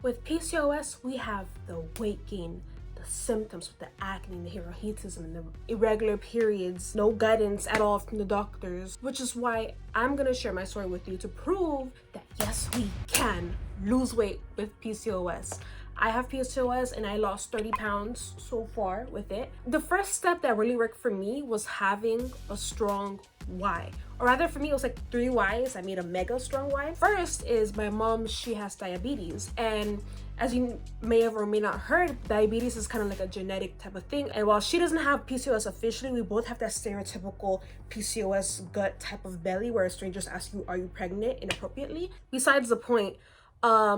With PCOS, we have the weight gain, the symptoms with the acne, the hirsutism, and the irregular periods, no guidance at all from the doctors, which is why I'm gonna share my story with you to prove that yes, we can lose weight with PCOS. I have PCOS and I lost 30 pounds so far with it. The first step that really worked for me was having a strong why. Or rather, for me, it was like 3 whys. I made a mega strong why. First is my mom, she has diabetes. And as you may have or may not heard, diabetes is kind of like a genetic type of thing. And while she doesn't have PCOS officially, we both have that stereotypical PCOS gut type of belly where strangers ask you, are you pregnant inappropriately? Besides the point,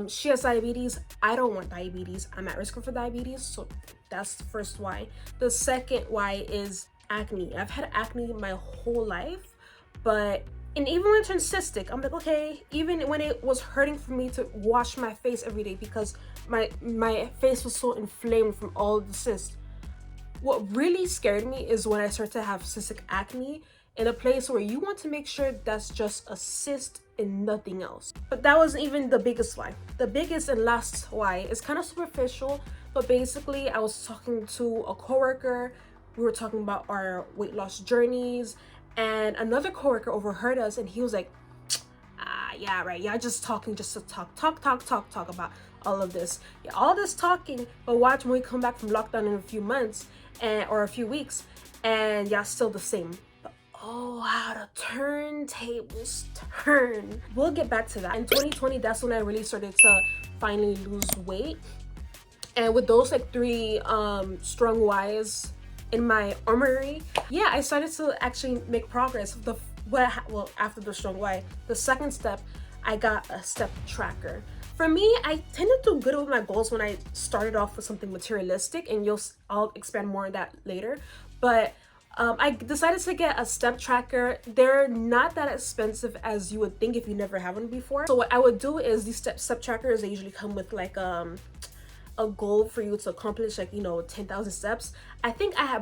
she has diabetes. I don't want diabetes. I'm at risk for diabetes. So that's the first why. The second why is acne. I've had acne my whole life, and even when it turned cystic, I'm like, okay, even when it was hurting for me to wash my face every day because my face was so inflamed from all the cysts. What really scared me is when I started to have cystic acne in a place where you want to make sure that's just a cyst and nothing else. But that wasn't even the biggest why. The biggest and last why is kind of superficial, but basically I was talking to a coworker. We were talking about our weight loss journeys, and another coworker overheard us, and he was like, yeah, right, yeah, just talking just to talk about all of this. Yeah, all this talking, but watch when we come back from lockdown in a few months or a few weeks, and yeah, still the same. But oh, how the turntables turn. We'll get back to that. In 2020, that's when I really started to finally lose weight. And with those like 3 strong whys in my armory, yeah, I started to actually make progress. After the strong why, the second step, I got a step tracker. For me, I tend to do good with my goals when I started off with something materialistic, and I'll expand more on that later. But I decided to get a step tracker. They're not that expensive as you would think if you never have one before. So what I would do is these step trackers, they usually come with like a goal for you to accomplish, like, 10,000 steps. I think I had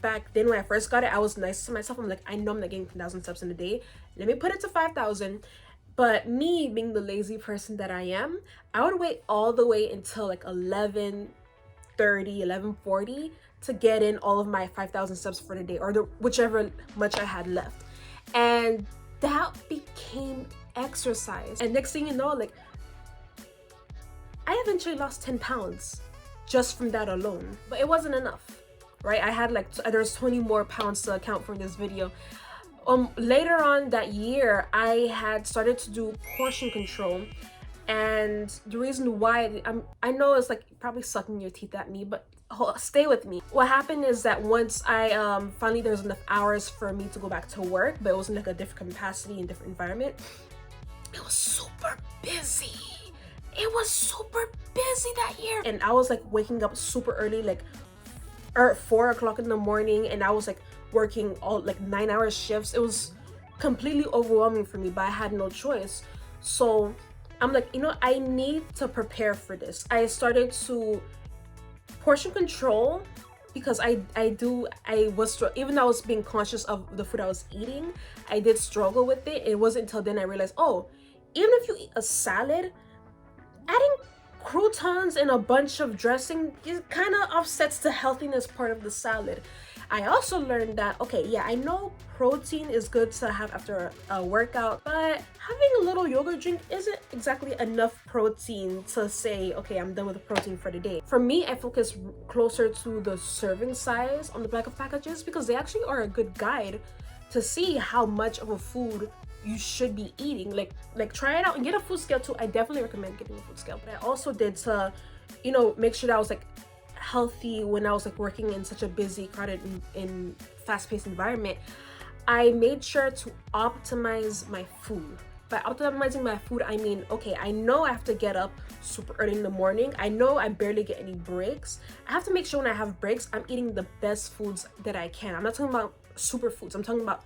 back then when I first got it, I was nice to myself. I'm like, I know I'm not getting 10,000 steps in a day. Let me put it to 5,000. But me being the lazy person that I am, I would wait all the way until like 11:30, 11:40 to get in all of my 5,000 steps for the day, or whichever much I had left. And that became exercise. And next thing you know, like, I eventually lost 10 pounds just from that alone. But it wasn't enough, right? I had like, there's 20 more pounds to account for in this video. Later on that year, I had started to do portion control. And the reason why, I know it's like probably sucking your teeth at me, but stay with me. What happened is that once I finally, there was enough hours for me to go back to work, but it was in like a different capacity and different environment. It was super busy. It was super busy that year. And I was like waking up super early, like 4 o'clock in the morning, and I was like working all like 9-hour shifts. It was completely overwhelming for me, but I had no choice. So I'm like, I need to prepare for this. I started to portion control because I was, even though I was being conscious of the food I was eating, I did struggle with it. It wasn't until then I realized, oh, even if you eat a salad, adding croutons and a bunch of dressing, it kind of offsets the healthiness part of the salad. I also learned that, okay, yeah, I know protein is good to have after a workout, but having a little yogurt drink isn't exactly enough protein to say, okay, I'm done with the protein for the day. For me, I focus closer to the serving size on the back of packages because they actually are a good guide to see how much of a food you should be eating. Like try it out and get a food scale too. I definitely recommend getting a food scale. But I also did to, make sure that I was like healthy when I was like working in such a busy, crowded, and fast-paced environment. I made sure to optimize my food. By optimizing my food, I mean, okay, I know I have to get up super early in the morning. I know I barely get any breaks. I have to make sure when I have breaks, I'm eating the best foods that I can. I'm not talking about superfoods. I'm talking about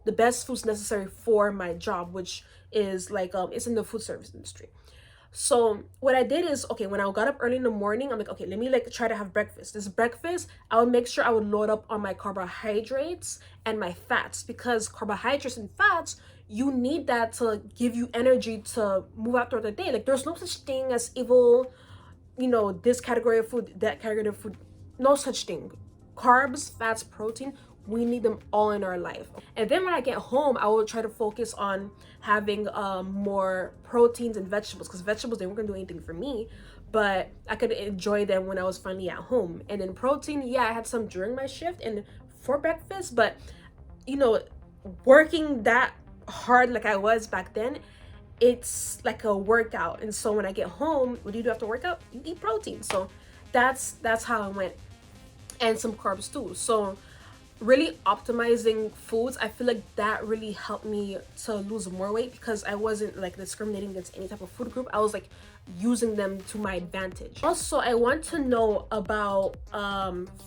the best foods necessary for my job, which is like, it's in the food service industry. So what I did is, okay, when I got up early in the morning, I'm like, okay, let me like try to have breakfast. This breakfast, I would make sure I would load up on my carbohydrates and my fats, because carbohydrates and fats, you need that to give you energy to move out throughout the day. Like there's no such thing as evil, you know, this category of food, that category of food. No such thing. Carbs, fats, protein, we need them all in our life. And then when I get home, I will try to focus on having more proteins and vegetables, because vegetables, they weren't gonna do anything for me, but I could enjoy them when I was finally at home. And then protein, yeah, I had some during my shift and for breakfast, but you know, working that hard like I was back then, it's like a workout. And so when I get home, what do you do after workout? You eat protein. So that's how I went. And some carbs too. So really optimizing foods, I feel like that really helped me to lose more weight, because I wasn't like discriminating against any type of food group. I was like using them to my advantage. Also, I want to know about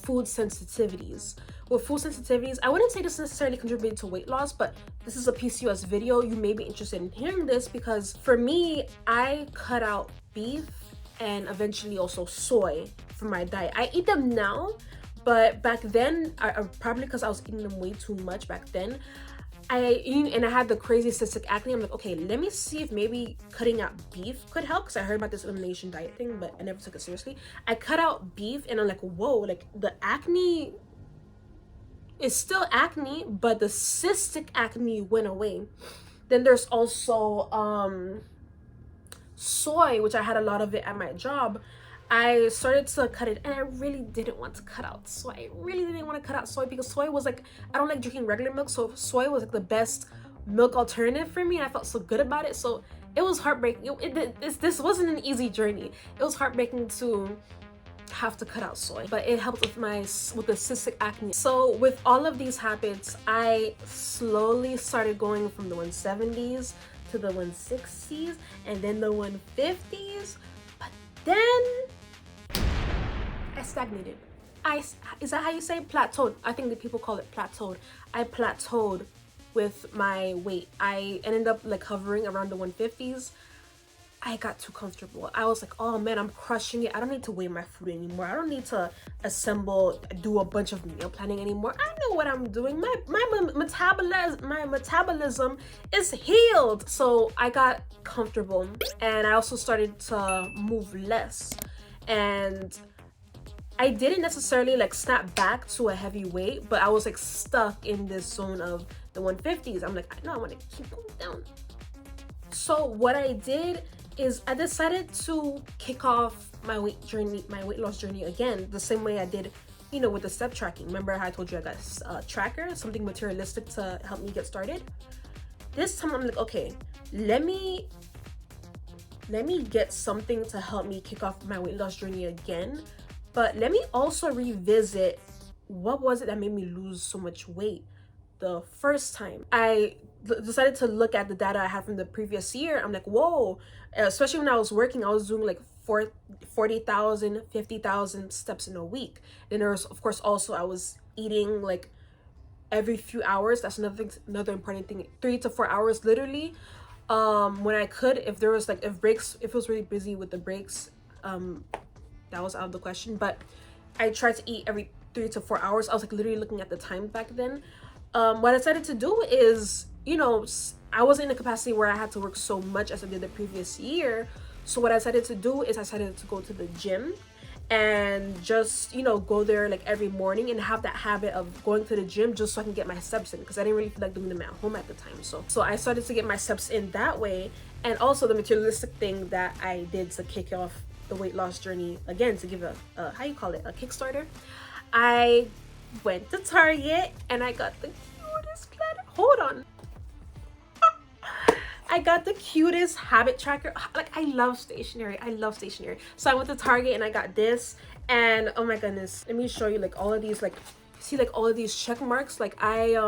food sensitivities. With food sensitivities, I wouldn't say this necessarily contributed to weight loss, but this is a PCOS video. You may be interested in hearing this, because for me, I cut out beef and eventually also soy from my diet. I eat them now, but back then, probably because I was eating them way too much back then, I had the crazy cystic acne. I'm like, okay, let me see if maybe cutting out beef could help, because I heard about this elimination diet thing, but I never took it seriously. I cut out beef and I'm like, whoa, like the acne is still acne, but the cystic acne went away. Then there's also soy, which I had a lot of it at my job. I started to cut it, and I really didn't want to cut out soy. I really didn't want to cut out soy, because soy was like, I don't like drinking regular milk, so soy was like the best milk alternative for me, and I felt so good about it. So it was heartbreaking. This wasn't an easy journey. It was heartbreaking to have to cut out soy, but it helped with the cystic acne. So with all of these habits, I slowly started going from the 170s to the 160s and then the 150s, but then I stagnated. Is that how you say plateaued? I think that people call it plateaued. I plateaued with my weight. I ended up like hovering around the 150s. I got too comfortable. I was like, oh man, I'm crushing it. I don't need to weigh my food anymore. I don't need to do a bunch of meal planning anymore. I know what I'm doing. My metabolism is healed. So I got comfortable, and I also started to move less. And I didn't necessarily like snap back to a heavy weight, but I was like stuck in this zone of the 150s. I'm like, I want to keep going down. So what I did is I decided to kick off my weight loss journey again, the same way I did, you know, with the step tracking. Remember how I told you I got a tracker, something materialistic to help me get started? This time I'm like, okay, let me get something to help me kick off my weight loss journey again, but let me also revisit what was it that made me lose so much weight the first time. I decided to look at the data I had from the previous year. I'm like, whoa, especially when I was working, I was doing like 40,000, 50,000 steps in a week. Then there was, of course, also I was eating like every few hours. That's another important thing. 3 to 4 hours literally. When I could, if there was like, if it was really busy with the breaks, that was out of the question. But I tried to eat every 3 to 4 hours. I was like literally looking at the time back then. What I decided to do is, you know, I wasn't in a capacity where I had to work so much as I did the previous year. So what I decided to do is I decided to go to the gym and just, you know, go there like every morning and have that habit of going to the gym just so I can get my steps in, because I didn't really feel like doing them at home at the time. So I started to get my steps in that way. And also the materialistic thing that I did to kick off the weight loss journey again, to give a how you call it, a Kickstarter. I went to Target and I got the cutest planner. Hold on. I got the cutest habit tracker. Like, I love stationery. So I went to Target and I got this, and oh my goodness, let me show you like all of these, like, see like all of these check marks. Like I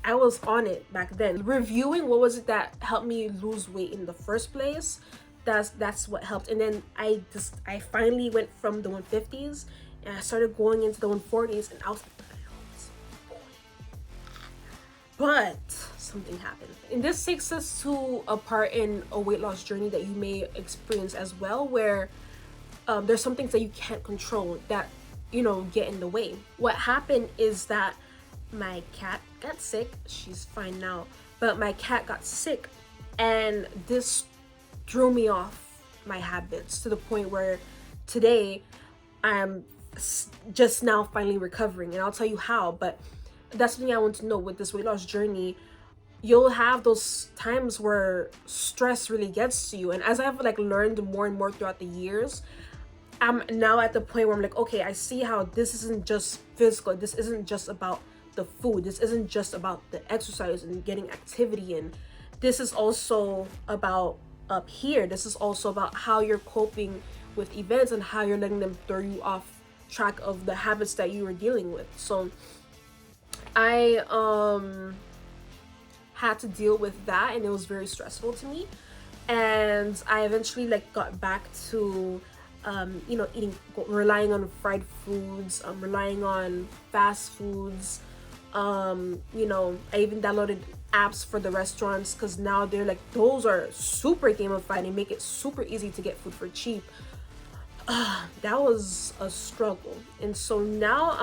was on it back then. Reviewing what was it that helped me lose weight in the first place. That's what helped. And then I finally went from the 150s and I started going into the 140s, and I was like, but something happened. And this takes us to a part in a weight loss journey that you may experience as well, where there's some things that you can't control that, you know, get in the way. What happened is that my cat got sick. She's fine now, but my cat got sick, and this threw me off my habits to the point where today I'm just now finally recovering, and I'll tell you how. But that's something I want to know with this weight loss journey. You'll have those times where stress really gets to you, and as I've like learned more and more throughout the years, I'm now at the point where I'm like, okay, I see how this isn't just physical. This isn't just about the food. This isn't just about the exercise and getting activity in. This is also about up here. This is also about how you're coping with events and how you're letting them throw you off track of the habits that you were dealing with. So I had to deal with that, and it was very stressful to me. And I eventually like got back to relying on fried foods, relying on fast foods. I even downloaded apps for the restaurants, because now they're like, those are super gamified and make it super easy to get food for cheap. That was a struggle. And so now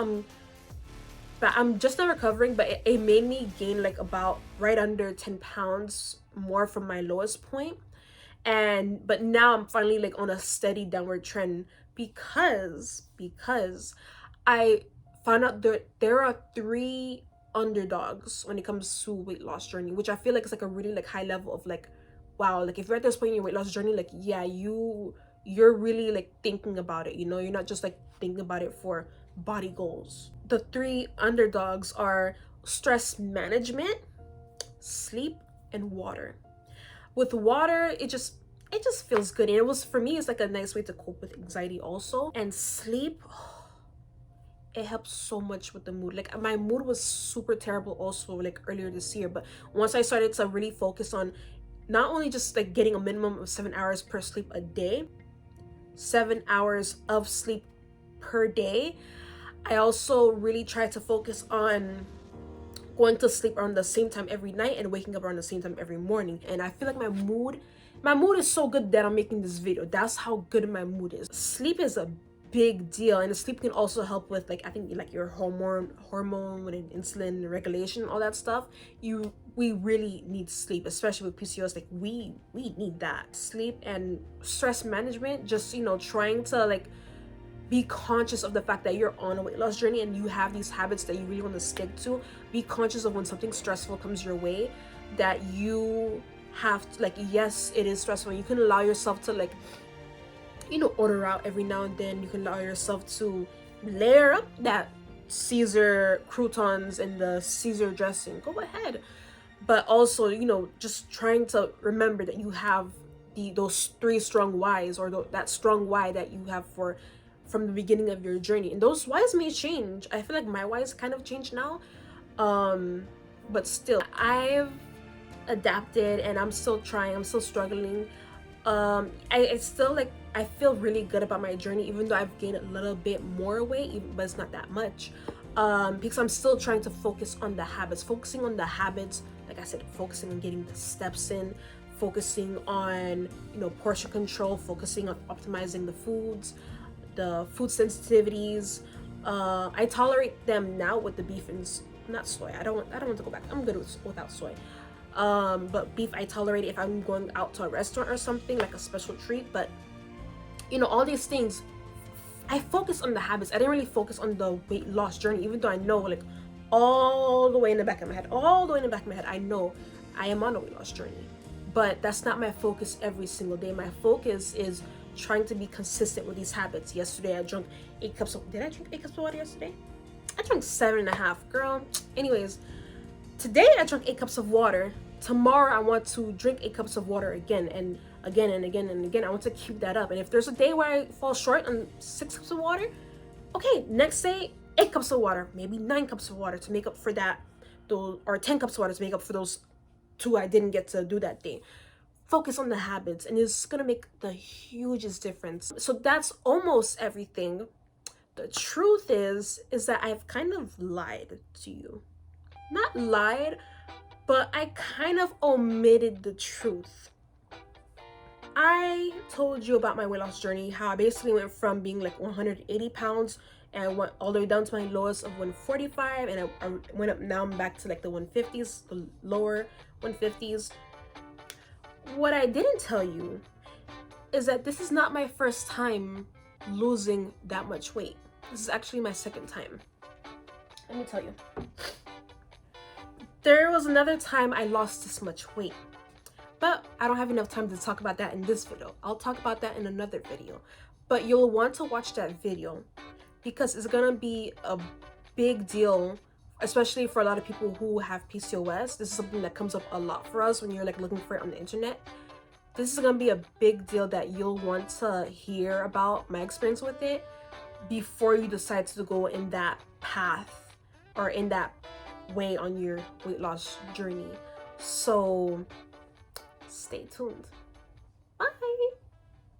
I'm just not recovering, but it made me gain like about right under 10 pounds more from my lowest point. But now I'm finally like on a steady downward trend, because I found out that there are 3 underdogs when it comes to weight loss journey, which I feel like is like a really like high level of like, wow, like if you're at this point in your weight loss journey, like yeah, you're really like thinking about it, you're not just like thinking about it for body goals. The 3 underdogs are stress management, sleep, and water. With water, it just feels good, and it was, for me, it's like a nice way to cope with anxiety also. And sleep, it helps so much with the mood. Like my mood was super terrible also like earlier this year, but once I started to really focus on not only just like getting a minimum of 7 hours per sleep a day, 7 hours of sleep per day, I also really tried to focus on going to sleep around the same time every night and waking up around the same time every morning. And I feel like my mood is so good that I'm making this video. That's how good my mood is. Sleep is a big deal, and sleep can also help with like, I think like your hormone and insulin regulation, all that stuff. We really need sleep, especially with PCOS. Like we need that sleep. And stress management, just trying to like be conscious of the fact that you're on a weight loss journey and you have these habits that you really want to stick to. Be conscious of when something stressful comes your way, that you have to, like, yes, it is stressful. You can allow yourself to like, order out every now and then. You can allow yourself to layer up that Caesar croutons and the Caesar dressing. Go ahead. But also, just trying to remember that you have those 3 strong whys, or that strong why that you have from the beginning of your journey. And those whys may change. I feel like my whys kind of change now, but still I've adapted, and I'm still trying. I'm still struggling. It's still like, I feel really good about my journey, even though I've gained a little bit more weight, but it's not that much, because I'm still trying to focus on the habits. Focusing on the habits, like I said, focusing on getting the steps in, focusing on portion control, focusing on optimizing the foods, the food sensitivities. I tolerate them now with the beef and not soy. I don't want to go back. I'm good without soy. But beef I tolerate if I'm going out to a restaurant or something, like a special treat. But all these things, I focus on the habits. I didn't really focus on the weight loss journey, even though I know, like, all the way in the back of my head, I know I am on a weight loss journey. But that's not my focus every single day. My focus is trying to be consistent with these habits. Yesterday I drank 8 cups of, did I drink 8 cups of water yesterday? I drank 7.5, girl. Anyways, today I drank 8 cups of water. Tomorrow I want to drink 8 cups of water again, and again and again and again. I want to keep that up. And if there's a day where I fall short on 6 cups of water, okay, next day 8 cups of water, maybe 9 cups of water to make up for that, or 10 cups of water to make up for those 2 I didn't get to do that day. Focus on the habits, and it's gonna make the hugest difference. So that's almost everything. The truth is that I've kind of lied to you. Not lied, but I kind of omitted the truth. I told you about my weight loss journey, how I basically went from being like 180 pounds and I went all the way down to my lowest of 145, and I went up, now I'm back to like the 150s, the lower 150s. What I didn't tell you is that this is not my first time losing that much weight. This is actually my second time. Let me tell you. There was another time I lost this much weight, but I don't have enough time to talk about that in this video. I'll talk about that in another video. But you'll want to watch that video because it's gonna be a big deal, especially for a lot of people who have PCOS. This is something that comes up a lot for us when you're like looking for it on the internet. This is gonna be a big deal that you'll want to hear about my experience with it before you decide to go in that path or in that way on your weight loss journey. So stay tuned.